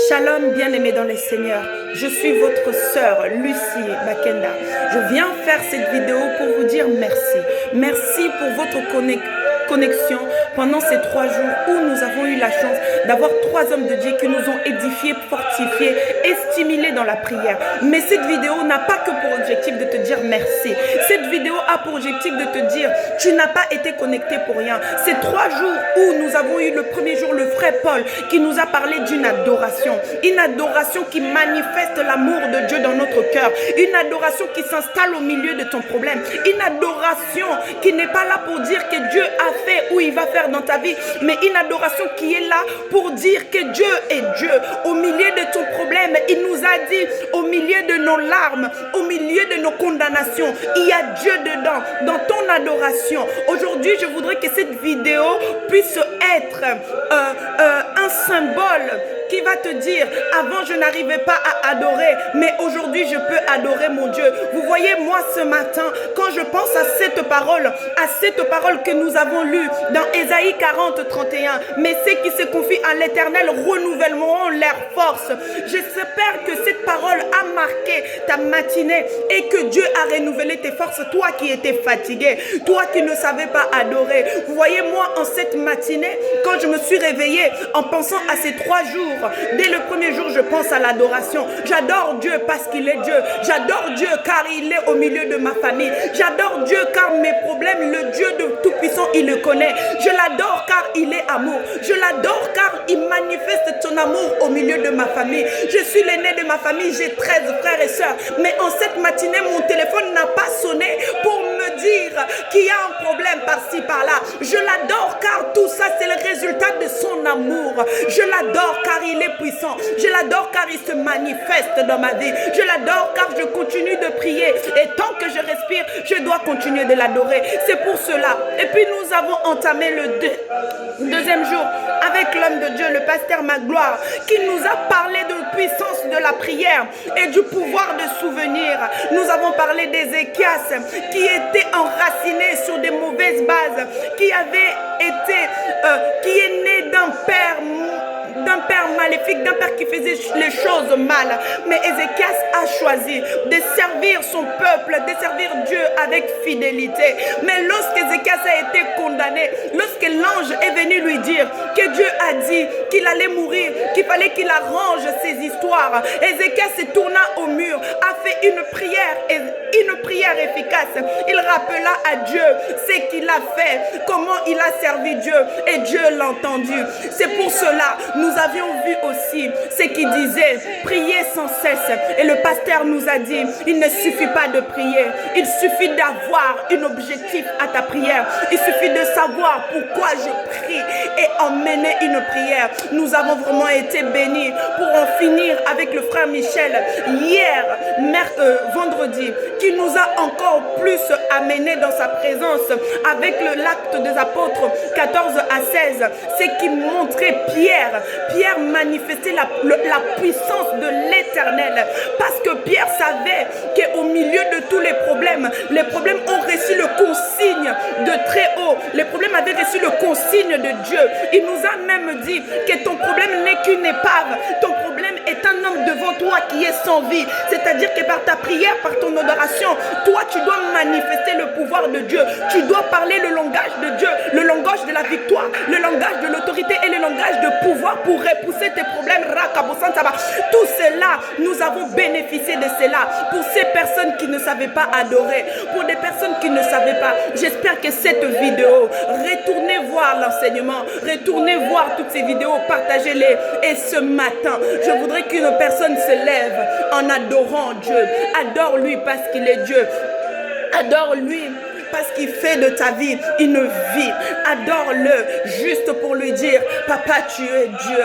Shalom, bien-aimés dans les Seigneurs. Je suis votre sœur Lucie Bakenda. Je viens faire cette vidéo pour vous dire merci. Merci pour votre connexion pendant ces 3 jours où nous avons eu la chance d'avoir 3 hommes de Dieu qui nous ont édifiés, fortifiés et stimulés dans la prière. Mais cette vidéo n'a pas que pour objectif de te dire merci. Cette vidéo a pour objectif de te dire tu n'as pas été connecté pour rien. Ces 3 jours où nous avons eu le premier jour le frère Paul qui nous a parlé d'une adoration. Une adoration qui manifeste l'amour de Dieu dans notre cœur. Une adoration qui s'installe au milieu de ton problème. Une adoration qui n'est pas là pour dire que Dieu a fait ou il va faire dans ta vie, mais une adoration qui est là pour dire que Dieu est Dieu. Au milieu de ton problème, il nous a dit, au milieu de nos larmes, au milieu de nos condamnations, il y a Dieu dedans, dans ton adoration. Aujourd'hui, je voudrais que cette vidéo puisse être un symbole qui va te dire, avant je n'arrivais pas à adorer, mais aujourd'hui je peux adorer mon Dieu. Vous voyez, moi ce matin, quand je pense à cette parole que nous avons lue dans Ésaïe 40, 31, mais ceux qui se confient à l'Éternel renouvelleront leur force. J'espère que cette parole a marqué ta matinée et que Dieu a renouvelé tes forces, toi qui étais fatigué, toi qui ne savais pas adorer. Vous voyez, moi en cette matinée, quand je me suis réveillée en pensant à ces 3 jours, dès le premier jour, je pense à l'adoration. J'adore Dieu parce qu'il est Dieu. J'adore Dieu car il est au milieu de ma famille. J'adore Dieu car mes problèmes, le Dieu de Tout-Puissant, il le connaît. Je l'adore car il est amour. Je l'adore car il manifeste son amour au milieu de ma famille. Je suis l'aîné de ma famille, j'ai 13 frères et sœurs. Mais en cette matinée, mon téléphone n'a pas sonné pour me dire qu'il y a un problème par-ci, par-là. Je l'adore car tout ça, c'est le résultat de son amour. Je l'adore car il est puissant. Je l'adore car il se manifeste dans ma vie. Je l'adore car je continue de prier. Et tant que je respire, je dois continuer de l'adorer. C'est pour cela. Et puis nous avons entamé le deuxième jour avec l'homme de Dieu, le pasteur Magloire, qui nous a parlé de la puissance de la prière et du pouvoir de souvenir. Nous avons parlé d'Ézéchias qui était enraciné sur des mauvaises bases, qui est né d'un père maléfique, d'un père qui faisait les choses mal. Mais Ézéchias a choisi de servir son peuple, de servir Dieu avec fidélité. Mais lorsqu'Ézéchias a été condamné, lorsque l'ange est venu lui dire que Dieu a dit qu'il allait mourir, qu'il fallait qu'il arrange ses histoires, Ézéchias se tourna au mur, a fait une prière efficace. Il rappela à Dieu ce qu'il a fait, comment il a servi Dieu, et Dieu l'a entendu. C'est pour cela, nous avions vu aussi ce qu'il disait, prier sans cesse. Et le pasteur nous a dit, il ne suffit pas de prier, il suffit d'avoir un objectif à ta prière. Il suffit de savoir pourquoi je prie et emmener une prière. Nous avons vraiment été bénis pour en finir avec le frère Michel hier, vendredi, qui nous a encore plus amené dans sa présence avec l'acte des apôtres 14 à 16. C'est qui montrait Pierre manifestait la puissance de l'Éternel. Parce que Pierre savait qu'au milieu de tous les problèmes ont reçu le consigne de très haut. Les problèmes avaient reçu le consigne de Dieu. Il nous a même dit que ton problème n'est qu'une épave. Ton problème est un homme devant toi qui est sans vie. C'est-à-dire que par ta prière, par ton adoration, toi tu dois manifester le pouvoir de Dieu. Tu dois parler le langage de Dieu, le langage de la victoire, le langage de l'autorité et le langage de pouvoir pour repousser tes problèmes. Tout cela, nous avons bénéficié de cela. Pour ces personnes qui ne savaient pas adorer, pour des personnes qui ne savaient pas, j'espère que cette vidéo, retournez voir l'enseignement, retournez voir toutes ces vidéos, partagez-les. Et ce matin, je voudrais qu'une personne se lève en adorant Dieu. Adore-lui parce qu'il est Dieu. Adore-lui parce qu'il fait de ta vie une vie. Adore-le juste pour lui dire, papa, tu es Dieu.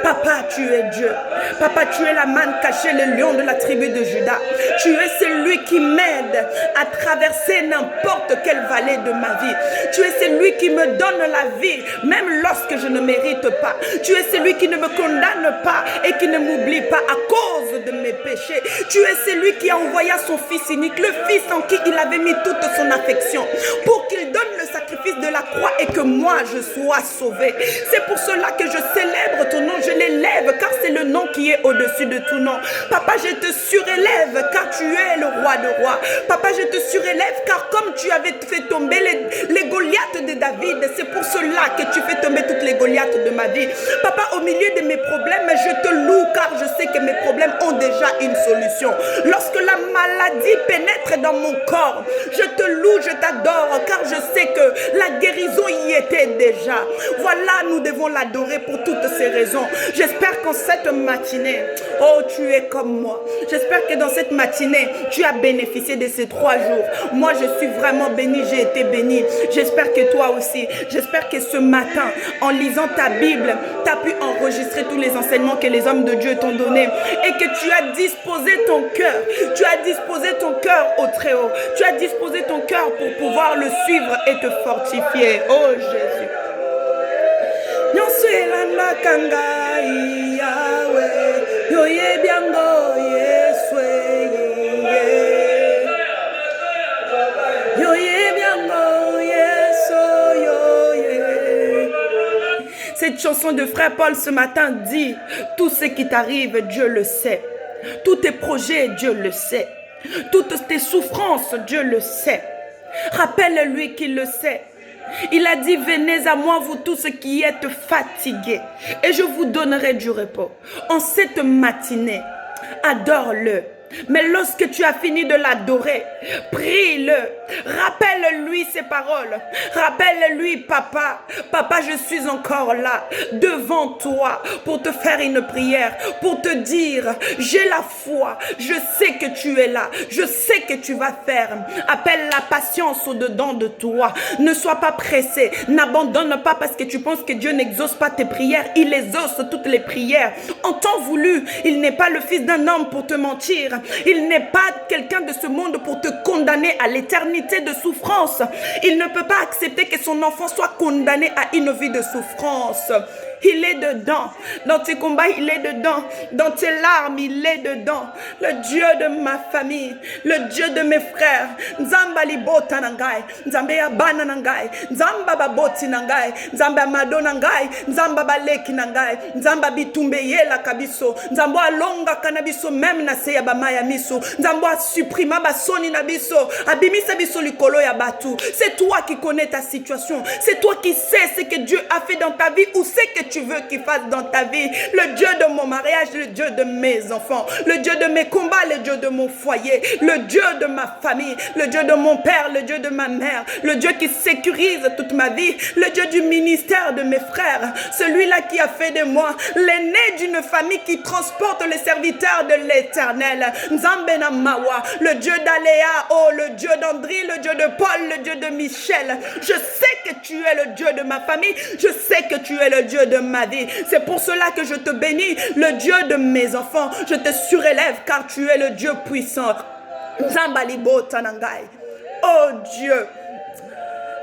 Papa, tu es Dieu. Papa, tu es la manne cachée, le lion de la tribu de Juda. Tu es celui qui m'aide à traverser n'importe quelle vallée de ma vie. Tu es celui qui me donne la vie, même lorsque je ne mérite pas. Tu es celui qui ne me condamne pas et qui ne m'oublie pas à cause de mes péchés. Tu es celui qui a envoyé son fils unique, le fils en qui il avait mis toute son affection, pour qu'il donne le sacrifice de la croix et que moi je sois sauvé. C'est pour cela que je célèbre ton nom, je l'élève, car c'est le nom qui qui est au-dessus de tout nom. Papa, je te surélève car tu es le roi de rois. Papa, je te surélève car comme tu avais fait tomber les Goliaths de David, c'est pour cela que tu fais tomber toutes les Goliaths de ma vie. Papa, au milieu de mes problèmes, je te loue car je sais que mes problèmes ont déjà une solution. Lorsque la maladie pénètre dans mon corps, je te loue, je t'adore car je sais que la guérison y était déjà. Voilà, nous devons l'adorer pour toutes ces raisons. J'espère qu'en cette matinée, oh, tu es comme moi. J'espère que dans cette matinée, tu as bénéficié de ces 3 jours. Moi, je suis vraiment béni, j'ai été béni. J'espère que toi aussi. J'espère que ce matin, en lisant ta Bible, tu as pu enregistrer tous les enseignements que les hommes de Dieu t'ont donnés et que tu as disposé ton cœur. Tu as disposé ton cœur au Très-Haut. Tu as disposé ton cœur pour pouvoir le suivre et te fortifier. Oh Jésus. Cette chanson de frère Paul ce matin dit: tout ce qui t'arrive, Dieu le sait. Tous tes projets, Dieu le sait. Toutes tes souffrances, Dieu le sait. Rappelle-lui qu'il le sait. Il a dit: venez à moi, vous tous qui êtes fatigués, et je vous donnerai du repos. En cette matinée, adore-le. Mais lorsque tu as fini de l'adorer, prie-le. Rappelle-lui ses paroles. Rappelle-lui: papa, papa, je suis encore là, devant toi, pour te faire une prière, pour te dire: j'ai la foi, je sais que tu es là, je sais que tu vas faire. Appelle la patience au-dedans de toi. Ne sois pas pressé, n'abandonne pas parce que tu penses que Dieu n'exauce pas tes prières. Il exauce toutes les prières. En temps voulu, il n'est pas le fils d'un homme pour te mentir. Il n'est pas quelqu'un de ce monde pour te condamner à l'éternité de souffrance. Il ne peut pas accepter que son enfant soit condamné à une vie de souffrance. Il est dedans. Dans tes combats, il est dedans. Dans tes larmes, il est dedans. Le Dieu de ma famille, le Dieu de mes frères. Nzamba libota nangai, nzambe ya bana nangai, nzamba baboti nangai, nzamba mado nangai, nzamba baleki nangai, nzamba bitumbe yela kabiso, nzamba alonga kanabiso même na se ya bamaya miso, nzamba supprima basoni na biso, abimisa biso likolo ya batu. C'est toi qui connais ta situation. C'est toi qui sais ce que Dieu a fait dans ta vie ou ce que tu veux qu'il fasse dans ta vie. Le Dieu de mon mariage, le Dieu de mes enfants, le Dieu de mes combats, le Dieu de mon foyer, le Dieu de ma famille, le Dieu de mon père, le Dieu de ma mère, le Dieu qui sécurise toute ma vie, le Dieu du ministère de mes frères, celui-là qui a fait de moi l'aîné d'une famille qui transporte les serviteurs de l'Éternel. Nzambena Mawa, le Dieu d'Aléa, oh, le Dieu d'André, le Dieu de Paul, le Dieu de Michel. Je sais que tu es le Dieu de ma famille, je sais que tu es le Dieu de ma vie. C'est pour cela que je te bénis, le Dieu de mes enfants. Je te surélève car tu es le Dieu puissant. Zambalibo Tanangai. Oh Dieu.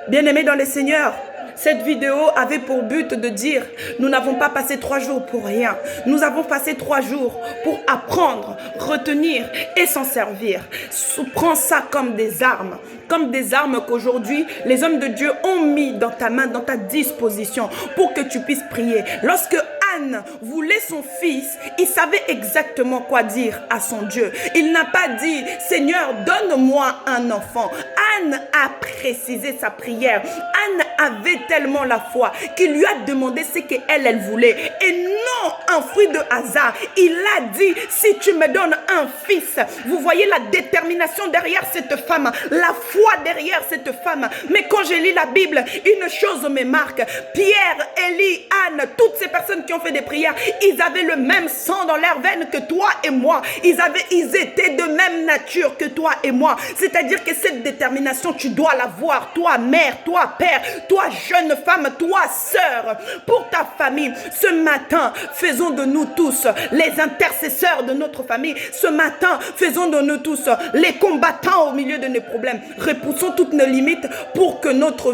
Bien-aimé dans le Seigneur, cette vidéo avait pour but de dire: nous n'avons pas passé 3 jours pour rien. Nous avons passé 3 jours pour apprendre, retenir et s'en servir. Prends ça comme des armes qu'aujourd'hui les hommes de Dieu ont mis dans ta main, dans ta disposition pour que tu puisses prier. Lorsque Anne voulait son fils, il savait exactement quoi dire à son Dieu. Il n'a pas dit: Seigneur, donne-moi un enfant. Anne a précisé sa prière. Anne avait tellement la foi qu'il lui a demandé ce qu'elle voulait. Et non un fruit de hasard. Il a dit: si tu me donnes un fils. Vous voyez la détermination derrière cette femme, la foi derrière cette femme. Mais quand je lis la Bible, une chose me marque. Pierre, Élie, Anne, toutes ces personnes qui ont fait des prières, ils avaient le même sang dans leurs veines que toi et moi. Ils étaient de même nature que toi et moi. C'est-à-dire que cette détermination, tu dois l'avoir. Toi, mère, toi, père, toi, jeune femme, toi, sœur, pour ta famille. Ce matin, faisons de nous tous les intercesseurs de notre famille. Ce matin, faisons de nous tous les combattants au milieu de nos problèmes. Repoussons toutes nos limites pour que notre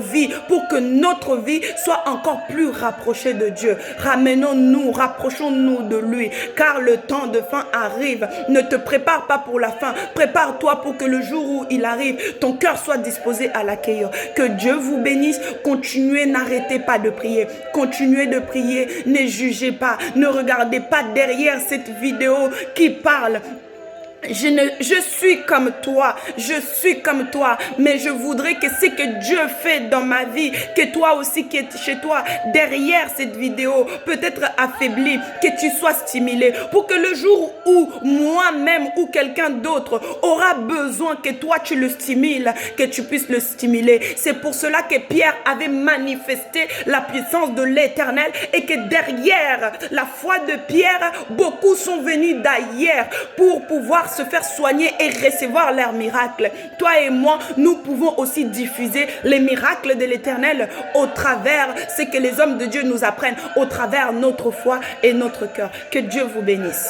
vie soit encore plus rapprochée de Dieu. Ramenons-nous rapprochons-nous de lui, car le temps de fin arrive. Ne te prépare pas pour la fin, prépare-toi pour que le jour où il arrive, ton cœur soit disposé à l'accueillir. Que Dieu vous bénisse. Continuez, n'arrêtez pas de prier. Continuez de prier, ne jugez pas, ne regardez pas derrière cette vidéo qui parle. Je suis comme toi, mais je voudrais que ce que Dieu fait dans ma vie, que toi aussi qui es chez toi, derrière cette vidéo, peut-être affaibli, que tu sois stimulé, pour que le jour où moi-même ou quelqu'un d'autre aura besoin que toi tu le stimules, que tu puisses le stimuler. C'est pour cela que Pierre avait manifesté la puissance de l'Éternel et que derrière la foi de Pierre, beaucoup sont venus d'ailleurs pour pouvoir se faire soigner et recevoir leurs miracles. Toi et moi, nous pouvons aussi diffuser les miracles de l'Éternel au travers ce que les hommes de Dieu nous apprennent, au travers notre foi et notre cœur. Que Dieu vous bénisse.